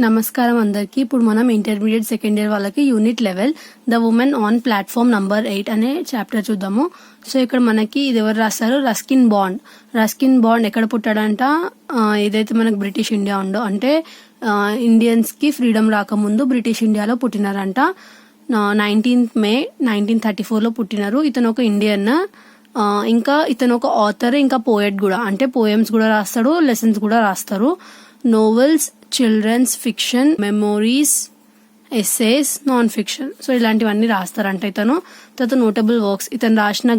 నమస్కారం అందరికీ. ఇప్పుడు మనం ఇంటర్మీడియట్ సెకండ్ ఇయర్ వాళ్ళకి unit level the women on platform number 8 అనే చాప్టర్ చూద్దాము. సో ఇక్కడ మనకి ఇది ఎవరు రాస్తారు, రస్కిన్ బాండ్ ఎక్కడ పుట్టాడంట, ఏదైతే మనకు బ్రిటిష్ ఇండియా ఉందో అంటే ఇండియన్స్ కి ఫ్రీడమ్ రాకముందు బ్రిటిష్ ఇండియాలో పుట్టినారంట. 19th May 1934లో పుట్టినారు. ఇతను ఒక ఇండియన్, ఇంకా ఇతను ఒక ఆథర్, ఇంకా పోయెట్ కూడా, అంటే పోయమ్స్ కూడా రాస్తాడు, లెసన్స్ కూడా రాస్తారు. Novels, children's fiction, memories, essays, non fiction, so ఇలాంటివన్నీ రాస్తారంట ఇతను. తర్వాత నోటబుల్ వర్క్స్, ఇతను రాసిన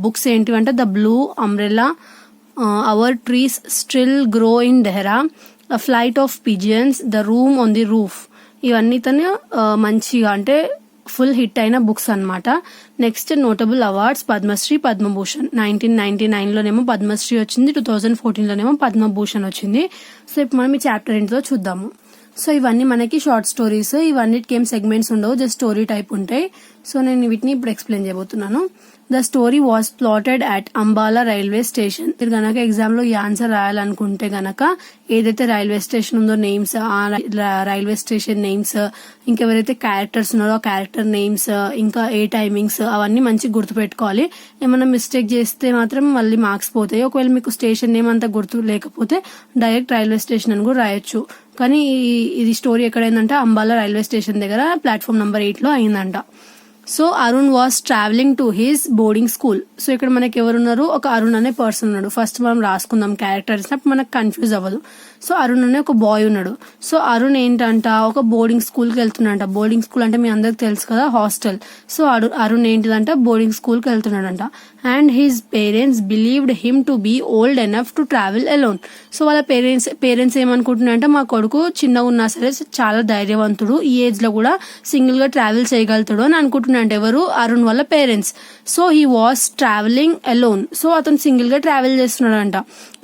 బుక్స్ ఏంటివంటే the blue umbrella, our trees still grow in Dehra, a flight of pigeons, the room on the roof. ఇవన్నీ తను మంచిగా అంటే ఫుల్ హిట్ అయిన బుక్స్ అన్నమాట. Next notable awards, Padma Shri, Padma Bhushan. 1999లోనేమో పద్మశ్రీ వచ్చింది, 2014లోనేమో పద్మభూషణ్ వచ్చింది. సో ఇప్పుడు మనం ఈ చాప్టర్ ఏంటో చూద్దాము. సో ఇవన్నీ మనకి షార్ట్ స్టోరీస్, ఇవన్నిటికి ఏం సెగ్మెంట్స్ ఉండవు, జస్ట్ స్టోరీ టైప్ ఉంటాయి. సో నేను వీటిని ఇప్పుడు ఎక్స్ప్లెయిన్ చేయబోతున్నాను. The story was plotted at Ambala railway station. మీరు గనక ఎగ్జామ్ లో ఈ ఆన్సర్ రాయాలనుకుంటే గనక ఏదైతే రైల్వే స్టేషన్ ఉందో నేమ్స్, ఆ రైల్వే స్టేషన్ నేమ్స్, ఇంకెవరైతే క్యారెక్టర్స్ ఉన్నారో ఆ క్యారెక్టర్ నేమ్స్, ఇంకా ఏ టైమింగ్స్, అవన్నీ మంచిగా గుర్తుపెట్టుకోవాలి. ఏమైనా మిస్టేక్ చేస్తే మాత్రం మళ్ళీ మార్క్స్ పోతాయి. ఒకవేళ మీకు స్టేషన్ నేమ్ అంతా గుర్తు లేకపోతే డైరెక్ట్ రైల్వే స్టేషన్ అని కూడా రాయొచ్చు. కానీ ఇది స్టోరీ ఎక్కడైందంటే అంబాలా రైల్వే స్టేషన్ దగ్గర ప్లాట్ఫామ్ నెంబర్ 8లో అయిందంట. So Arun was travelling to his boarding school. So ఇక్కడ మనకి ఎవరున్నారు, ఒక అరుణ్ అనే పర్సన్ ఉన్నాడు. ఫస్ట్ మనం రాసుకుందాం క్యారెక్టర్స్, మనకు కన్ఫ్యూజ్ అవ్వదు. సో అరుణ్ అనే ఒక బాయ్ ఉన్నాడు. సో అరుణ్ ఏంటంట, ఒక బోర్డింగ్ స్కూల్కి వెళ్తున్నాడంట. బోర్డింగ్ స్కూల్ అంటే మీ అందరికి తెలుసు కదా, హాస్టల్. సో అరుణ్ ఏంటిదంట, బోర్డింగ్ స్కూల్కి వెళ్తున్నాడంట. And his parents believed him to be old enough to travel alone. So వాళ్ళ పేరెంట్స్ ఏమనుకుంటున్నారంటే మా కొడుకు చిన్నగా ఉన్నా సరే చాలా ధైర్యవంతుడు, ఈ ఏజ్ లో కూడా సింగిల్ గా ట్రావెల్ చేయగలుగుతాడు అని అనుకుంటున్నాడు. ఎవరు, అరుణ్ వాళ్ళ parents. So he was traveling alone. So అతను సింగిల్ గా ట్రావెల్ చేస్తున్నాడంట.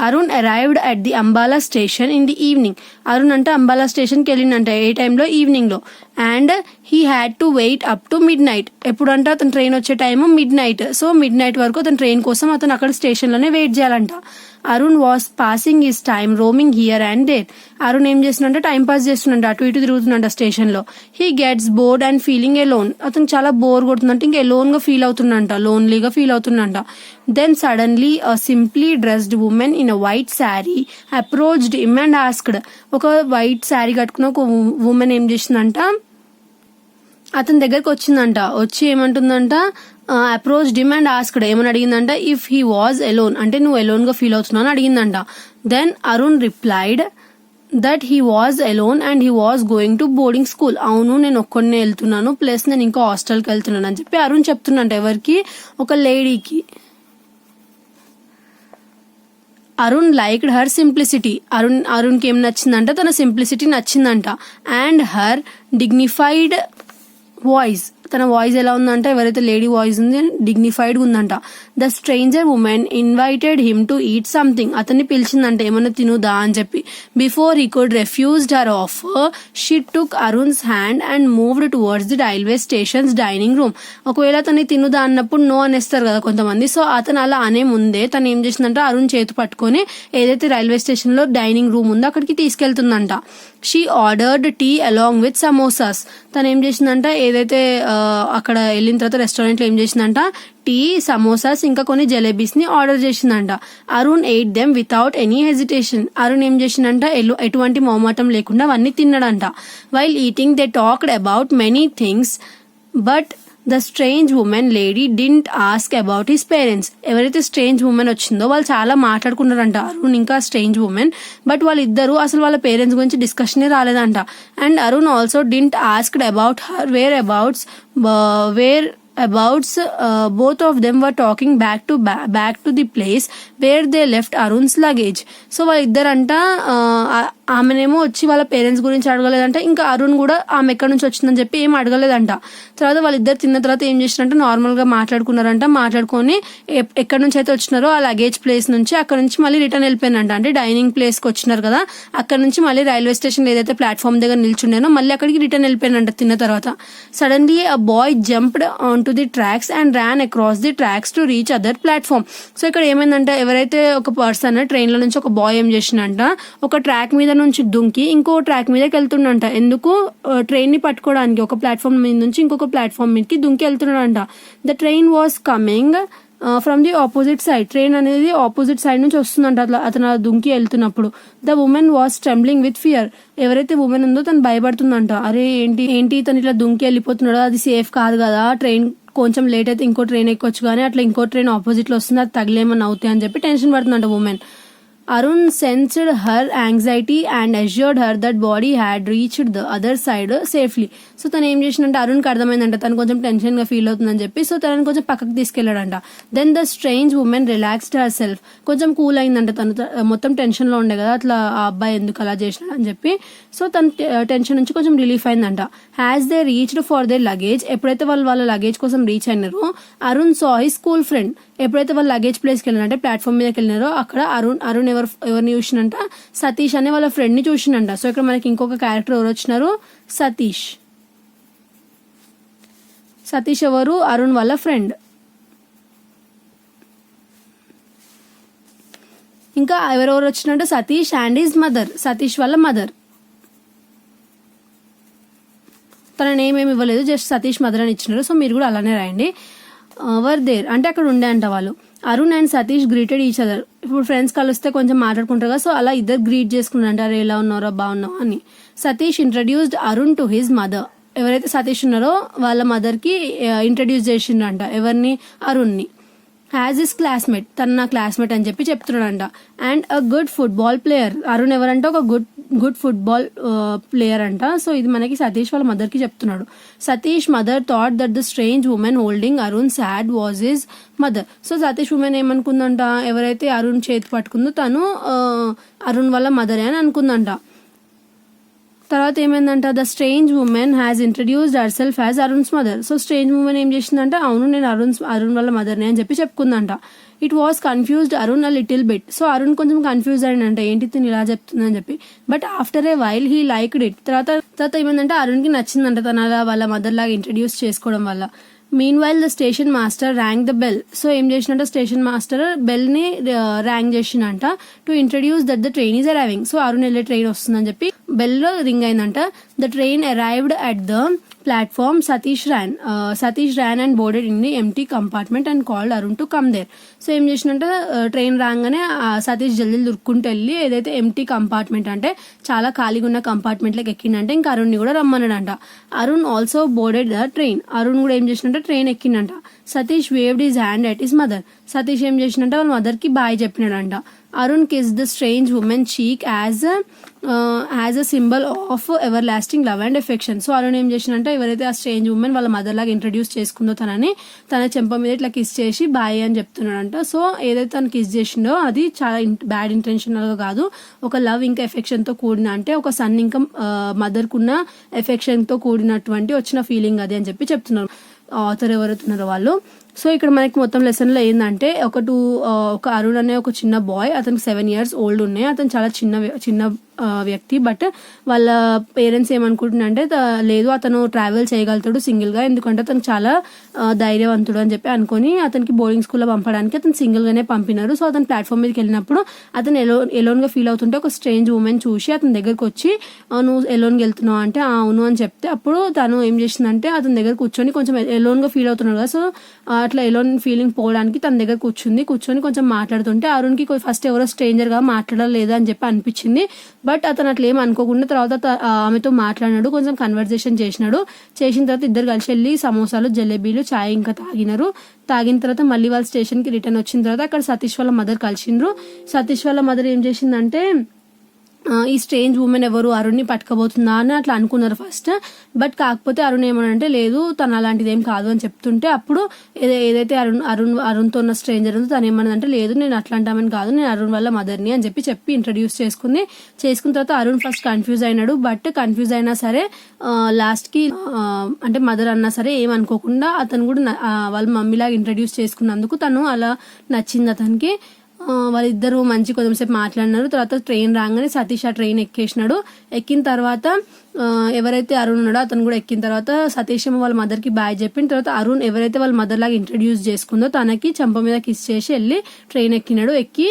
Arun arrived at the Ambala station in the evening. Arun అంటే అంబాలా స్టేషన్ కి వెళ్ళిందంట ఏ టైంలో, ఈవినింగ్ లో. And he had to wait up to midnight. ఎప్పుడంటే అతను ట్రైన్ వచ్చే time midnight. So midnight వరకు అతను ట్రైన్ కోసం అతను అక్కడ స్టేషన్ లోనే వెయిట్ చేయాలంట. Arun was passing his time roaming here and there. Arun ఏం చేస్తున్నంటే టైం పాస్ చేస్తున్నంట, అటు ఇటు తిరుగుతుందంట స్టేషన్ లో. He gets bored and feeling alone. అతను చాలా బోర్ కొడుతుందంటే ఇంకా ఎలోన్ గా ఫీల్ అవుతుందంట, లోన్లీగా ఫీల్ అవుతుందంట. Then suddenly a simply dressed woman in a white sari approached him and asked. ఒక వైట్ శారీ కట్టుకున్న ఒక ఉమెన్ ఏం చేసిందంట, అతని దగ్గరకు వచ్చిందంట. వచ్చి ఏమంటుందంట, అప్రోచ్ హిమ్ అండ్ ఆస్క్డ్, ఏమని అడిగిందంట, ఇఫ్ హీ వాజ్ ఎలోన్, అంటే నువ్వు ఎలోన్ గా ఫీల్ అవుతున్నావు అని అడిగిందంట. Then Arun replied that he was alone and he was going to boarding school. అవును నేను ఒక్కడినే వెళ్తున్నాను, ప్లస్ నేను ఇంకా హాస్టల్కి వెళ్తున్నాను అని చెప్పి అరుణ్ చెప్తున్నంట. ఎవరికి, ఒక లేడీకి. Arun liked her simplicity. అరుణ్కి ఏం నచ్చిందంట, తన సింప్లిసిటీ నచ్చిందంట. అండ్ హర్ డిగ్నిఫైడ్ వాయిస్, తన వాయిస్ ఎలా ఉందంటే, ఎవరైతే లేడీ వాయిస్ ఉంది డిగ్నిఫైడ్ ఉందంట. The stranger woman invited him to eat something. అతన్ని పిలిచిందంట ఏమన్నా తినుదా అని చెప్పి. Before he could refused her offer she took Arun's hand and moved towards the railway station's dining room. ఒకవేళ అతన్ని తినుదా అన్నప్పుడు నో అనేస్తారు కదా కొంతమంది. సో అతను అలా అనే ముందే తను ఏం చేసిందంటే అరుణ్ చేతి పట్టుకొని ఏదైతే రైల్వే స్టేషన్ లో డైనింగ్ రూమ్ ఉందో అక్కడికి తీసుకెళ్తుందంట. She ordered tea along with samosas. తను ఏం చేసిందంట, ఏదైతే అక్కడ వెళ్ళిన తర్వాత రెస్టారెంట్ లో ఏం చేసిందంట, టీ, సమోసాస్, ఇంకా కొన్ని జలేబీస్ ని ఆర్డర్ చేసిందంట. Arun ate them without any hesitation. Arun ఏం చేసిందంట, ఎటువంటి మొహమాటం లేకుండా అవన్నీ తిన్నాడంట. While eating they talked about many things but the strange woman lady didn't ask about his parents. ఎవరైతే స్ట్రేంజ్ ఉమెన్ వచ్చిందో వాళ్ళు చాలా మాట్లాడుకున్నారంట, అరుణ్ ఇంకా స్ట్రేంజ్ ఉమెన్. బట్ వాళ్ళిద్దరూ అసలు వాళ్ళ పేరెంట్స్ గురించి డిస్కషనే రాలేదంట. And Arun also didn't asked about her whereabouts. Both of them were talking back to the place where they left Arun's luggage. So వాళ్ళిద్దరంట, ఆమెనేమో వచ్చి వాళ్ళ పేరెంట్స్ గురించి అడగలేదంట, ఇంకా అరుణ్ కూడా ఆమె ఎక్కడి నుంచి వచ్చిందని చెప్పి ఏం అడగలేదంట. తర్వాత వాళ్ళిద్దరు తిన్న తర్వాత ఏం చేసినారంటే నార్మల్ గా మాట్లాడుకున్నారంట. మాట్లాడుకొని ఎక్కడి నుంచి అయితే వచ్చినారో ఆ లగేజ్ ప్లేస్ నుంచి అక్కడ నుంచి మళ్ళీ రిటర్న్ వెళ్ళిపోయినంట. అంటే డైనింగ్ ప్లేస్ కి వచ్చినారు కదా, అక్కడ నుంచి మళ్ళీ రైల్వే స్టేషన్ ఏదైతే ప్లాట్ఫామ్ దగ్గర నిల్చుండేనో మళ్ళీ అక్కడికి రిటర్న్ వెళ్ళిపోయినంట తిన్న తర్వాత. Suddenly a boy jumped on to the tracks and ran across the tracks to reach other platform. సో ఇక్కడ ఏమైందంటే, ఎవరైతే ఒక పర్సన్ ట్రైన్ లో నుంచి ఒక బాయ్ ఏం చేసిందంట, ఒక ట్రాక్ మీద నుంచి దుంకి ఇంకో ట్రాక్ మీదకి వెళ్తుండంట. ఎందుకు? ట్రైన్ ని పట్టుకోవడానికి. ఒక ప్లాట్ఫామ్ మీద నుంచి ఇంకొక ప్లాట్ఫామ్ మీదకి దుంకి వెళ్తున్నాడంట. The train was coming from the opposite side. Train అనేది ఆపోజిట్ సైడ్ నుంచి వస్తుందంట అతను దుంకి వెళ్తున్నప్పుడు. The woman was trembling with fear. ఎవరైతే ఉమెన్ ఉందో తను భయపడుతుందంట. అరే ఏంటి తను ఇట్లా దుంకి వెళ్ళిపోతున్నాడో, అది సేఫ్ కాదు కదా, ట్రైన్ కొంచెం లేట్ అయితే ఇంకో ట్రైన్ ఎక్కొచ్చు కానీ అట్లా ఇంకో ట్రైన్ ఆపోజిట్ లో వస్తుంది, అది తగిలేమని అవుతాయి అని చెప్పి టెన్షన్ పడుతుందంట women. Arun sensed her anxiety and assured her that body had reached the other side safely. So తను ఏం చేసిందంటే అరుణ్కి అర్థమైందంట తను కొంచెం టెన్షన్ గా ఫీల్ అవుతుందని చెప్పి సో తనని కొంచెం పక్కకు తీసుకెళ్లాడంట. Then the strange woman relaxed herself. కొంచెం కూల్ అయిందంట. తను మొత్తం టెన్షన్ లో ఉండే కదా, అట్లా ఆ అబ్బాయి ఎందుకు అలా చేసినాడు అని చెప్పి. సో తన టెన్షన్ నుంచి కొంచెం రిలీఫ్ అయిందంట. Has they reached for their luggage. ఎప్పుడైతే వాళ్ళ లగేజ్ కోసం రీచ్ అయినారో Arun saw his school friend. ఎప్పుడైతే వాళ్ళు లగేజ్ ప్లేస్కి వెళ్ళినారంటే ప్లాట్ఫామ్ మీదకి వెళ్ళినారో అక్కడ అరుణ్ ఎవరిని చూసినంట? సతీష్ అనే వాళ్ళ ఫ్రెండ్ ని చూసినంట. సో ఇక్కడ మనకి ఇంకొక క్యారెక్టర్ ఎవరు వచ్చినారు? సతీష్. సతీష్ ఎవరు? అరుణ్ వాళ్ళ ఫ్రెండ్. ఇంకా ఎవరెవరు వచ్చినట్టు? Satish and his mother. Satish వాళ్ళ మదర్. తన నేమ్ ఏమి ఇవ్వలేదు, జస్ట్ సతీష్ మదర్ అని ఇచ్చినారు. సో మీరు కూడా అలానే రాయండి. వర్ దేర్ అంటే అక్కడ ఉండే అంట వాళ్ళు. Arun and Satish greeted each other. ఇప్పుడు ఫ్రెండ్స్ కలిస్తే కొంచెం మాట్లాడుకుంటారు కదా, సో అలా ఇద్దరు గ్రీట్ చేసుకున్నారంట. అరే ఎలా ఉన్నారో బాగున్నావు అని. Satish introduced Arun to his mother. ఎవరైతే సతీష్ ఉన్నారో వాళ్ళ మదర్ కి ఇంట్రడ్యూస్ చేసిండంట. ఎవరిని? అరుణ్ని. Has his classmate. తన నా క్లాస్మేట్ అని చెప్పి చెప్తున్నాడంట. And a good football player. Arun ఎవరంటే ఒక గుడ్ ఫుట్బాల్ ప్లేయర్ అంట. సో ఇది మనకి సతీష్ వాళ్ళ మదర్ కి చెప్తున్నాడు. Satish mother thought that the strange woman holding Arun had was his mother. So Satish woman ఏమనుకుందంట? ఎవరైతే అరుణ్ చేతి పట్టుకుందో తను అరుణ్ వాళ్ళ మదరే అని అనుకుందంట. తర్వాత ఏమైందంట? The strange woman has introduced herself as Arun's mother. So strange woman ఏం చేసిందంట? అవును నేను అరుణ్ వాళ్ళ మదర్నే అని చెప్పి చెప్పుకుందంట. It was confused Arun a little bit. So Arun కొంచెం కన్ఫ్యూజ్ అయ్యిందంట, ఏంటి తిని ఇలా చెప్తుందని చెప్పి. But after a while he liked it. తర్వాత ఏమైందంటే అరుణ్కి నచ్చిందంట తన వాళ్ళ మదర్ లాగా ఇంట్రడ్యూస్ చేసుకోవడం వల్ల. Meanwhile the station master rang the bell. So ఏం చేసినట్ట? స్టేషన్ మాస్టర్ బెల్ ని ర్యాంగ్ చేసినంట to introduce that the train is arriving. So Arun వెళ్ళే ట్రైన్ వస్తుందని చెప్పి బెల్ రింగ్ అయిందంట. The train arrived at the platform. Satish ran and boarded in the empty compartment and called Arun to come there. So ఏం చేసినంటే train రాగానే సతీష్ జల్దీ దురుక్కుంటూ వెళ్ళి ఏదైతే ఎంటీ కంపార్ట్మెంట్ అంటే చాలా ఖాళీగా ఉన్న కంపార్ట్మెంట్లోకి ఎక్కిందంటే ఇంకా అరుణ్ని కూడా రమ్మన్నాడంట. Arun also boarded the train. Arun కూడా ఏం చేసినంటే ట్రైన్ ఎక్కిందంట. Satish waved his hand at his mother. Satish ఏం చేసినంటే వాళ్ళ మదర్ కి బాయ్ చెప్పినాడంట. Arun kiss the strange woman cheek as a symbol of everlasting love and affection. So Arun ఏం చేసినంటే ఎవరైతే ఆ స్ట్రేంజ్ ఉమెన్ వాళ్ళ మదర్ లాగా ఇంట్రడ్యూస్ చేసుకుందో తన చెంప మీద ఇట్లా కిస్ చేసి బాయ్ అని చెప్తున్నాడంట. సో ఏదైతే తను కిస్ చేసిండో అది చాలా బ్యాడ్ ఇంటెన్షనల్ గా కాదు, ఒక లవ్ ఇంకా ఎఫెక్షన్ తో కూడిన, అంటే ఒక సన్ ఇంకా మదర్ కున్న ఎఫెక్షన్ తో కూడినటువంటి వచ్చిన ఫీలింగ్ అది అని చెప్పి చెప్తున్నారు ఆథర్ ఎవరుతున్నారో వాళ్ళు. సో ఇక్కడ మనకి మొత్తం లెసన్ లో ఏంటంటే ఒక అరుణ్ అనే ఒక చిన్న బాయ్, అతనికి 7 years ఓల్డ్ ఉన్నాయి. అతను చాలా చిన్న వ్యక్తి. బట్ వాళ్ళ పేరెంట్స్ ఏమనుకుంటున్నారంటే లేదు అతను ట్రావెల్ చేయగలుగుతాడు సింగిల్ గా, ఎందుకంటే అతను చాలా ధైర్యవంతుడు అని చెప్పి అనుకుని అతనికి బోర్డింగ్ స్కూల్లో పంపడానికి అతను సింగిల్ గానే పంపినారు. సో అతను ప్లాట్ఫామ్ మీదకి వెళ్ళినప్పుడు అతను ఎలోన్ గా ఫీల్ అవుతుంటే ఒక స్ట్రేంజ్ ఉమెన్ చూసి అతని దగ్గరకు వచ్చి నువ్వు ఎలోన్కి వెళ్తున్నావు అంటే అవును అని చెప్తే అప్పుడు తను ఏం చేసిందంటే అతని దగ్గర కూర్చొని కొంచెం ఎలోన్ గా ఫీల్ అవుతున్నాడు కదా, సో అట్లా ఎలోన్ ఫీలింగ్ పోవడానికి తన దగ్గర కూర్చొని కొంచెం మాట్లాడుతుంటే అరుణ్కి ఫస్ట్ ఎవరో స్ట్రేంజర్ గా మాట్లాడలేదు అని చెప్పి అనిపించింది. బట్ అతను అట్లా ఏం అనుకోకుండా తర్వాత ఆమెతో మాట్లాడినాడు, కొంచెం కన్వర్జేషన్ చేసిన తర్వాత ఇద్దరు కలిసి వెళ్ళి సమోసాలు జలేబీలు చాయ్ ఇంకా తాగిన తర్వాత మళ్ళీ వాళ్ళ స్టేషన్ కి రిటర్న్ వచ్చిన తర్వాత అక్కడ సతీష్ వాళ్ళ మదర్ కలిసిండ్రు. సతీష్ వాళ్ళ మదర్ ఏం చేసిందంటే ఈ స్ట్రేంజ్ ఉమెన్ ఎవరు అరుణ్ని పట్టుకోబోతుందా అని అట్లా అనుకున్నారు ఫస్ట్. బట్ కాకపోతే అరుణ్ ఏమనంటే లేదు తను అలాంటిది ఏం కాదు అని చెప్తుంటే అప్పుడు ఏదైతే అరుణ్తో ఉన్న స్ట్రేంజర్ ఉందో తను ఏమన్నదంటే లేదు నేను అట్లాంటామని కాదు, నేను అరుణ్ వాళ్ళ మదర్ని అని చెప్పి ఇంట్రడ్యూస్ చేసుకున్న తర్వాత అరుణ్ ఫస్ట్ కన్ఫ్యూజ్ అయినాడు. బట్ కన్ఫ్యూజ్ అయినా సరే లాస్ట్ కి అంటే మదర్ అన్నా సరే ఏమనుకోకుండా అతను కూడా వాళ్ళ మమ్మీలాగా ఇంట్రడ్యూస్ చేసుకున్నందుకు తను అలా నచ్చింది అతనికి. వాళ్ళిద్దరు మంచి కొంచెంసేపు మాట్లాడినారు. తర్వాత ట్రైన్ రాగానే సతీష్ ఆ ట్రైన్ ఎక్కేసినాడు. ఎక్కిన తర్వాత ఎవరైతే అరుణ్ ఉన్నాడో అతను కూడా ఎక్కిన తర్వాత సతీష్ ఏమో వాళ్ళ మదర్కి బాయ్ చెప్పిన తర్వాత అరుణ్ ఎవరైతే వాళ్ళ మదర్ లాగా ఇంట్రడ్యూస్ చేసుకుందో తనకి చెంప మీద కిస్ చేసి వెళ్ళి ట్రైన్ ఎక్కినాడు. ఎక్కి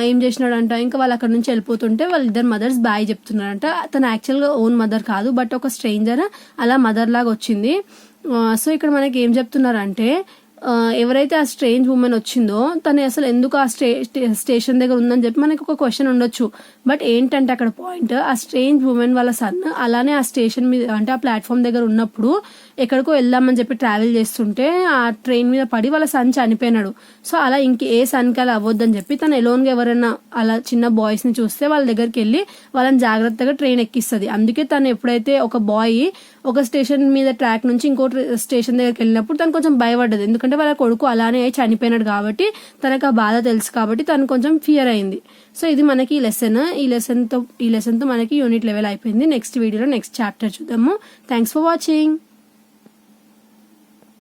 ఏం చేసినాడంట, ఇంకా వాళ్ళు అక్కడ నుంచి వెళ్ళిపోతుంటే వాళ్ళిద్దరు మదర్స్ బాయ్ చెప్తున్నారంట. తను యాక్చువల్గా ఓన్ మదర్ కాదు, బట్ ఒక స్ట్రేంజర్ అలా మదర్ లాగా వచ్చింది. సో ఇక్కడ మనకి ఏం చెప్తున్నారంటే ఎవరైతే ఆ స్ట్రేంజ్ ఉమెన్ వచ్చిందో తను అసలు ఎందుకు ఆ స్టేషన్ దగ్గర ఉందని చెప్పి మనకి ఒక క్వశ్చన్ ఉండొచ్చు. బట్ ఏంటంటే అక్కడ పాయింట్, ఆ స్ట్రేంజ్ ఉమెన్ వాళ్ళ సన్ అలానే ఆ స్టేషన్ మీద అంటే ఆ ప్లాట్ఫామ్ దగ్గర ఉన్నప్పుడు ఎక్కడికో వెళ్దామని చెప్పి ట్రావెల్ చేస్తుంటే ఆ ట్రైన్ మీద పడి వాళ్ళ సన్ చనిపోయినాడు. సో అలా ఏ సన్కి అలా అవ్వద్దని చెప్పి తను ఎలోన్గా ఎవరైనా అలా చిన్న బాయ్స్ని చూస్తే వాళ్ళ దగ్గరికి వెళ్ళి వాళ్ళని జాగ్రత్తగా ట్రైన్ ఎక్కిస్తుంది. అందుకే తను ఎప్పుడైతే ఒక బాయ్ ఒక స్టేషన్ మీద ట్రాక్ నుంచి ఇంకో స్టేషన్ దగ్గరికి వెళ్ళినప్పుడు తను కొంచెం భయపడ్డది. ఎందుకంటే వాళ్ళ కొడుకు అలానే చనిపోయినాడు కాబట్టి తనకు ఆ బాధ తెలుసు కాబట్టి తను కొంచెం ఫియర్ అయింది. సో ఇది మనకి ఈ లెసన్తో మనకి యూనిట్ లెవెల్ అయిపోయింది. నెక్స్ట్ వీడియోలో నెక్స్ట్ చాప్టర్ చూద్దాము. Thanks for watching.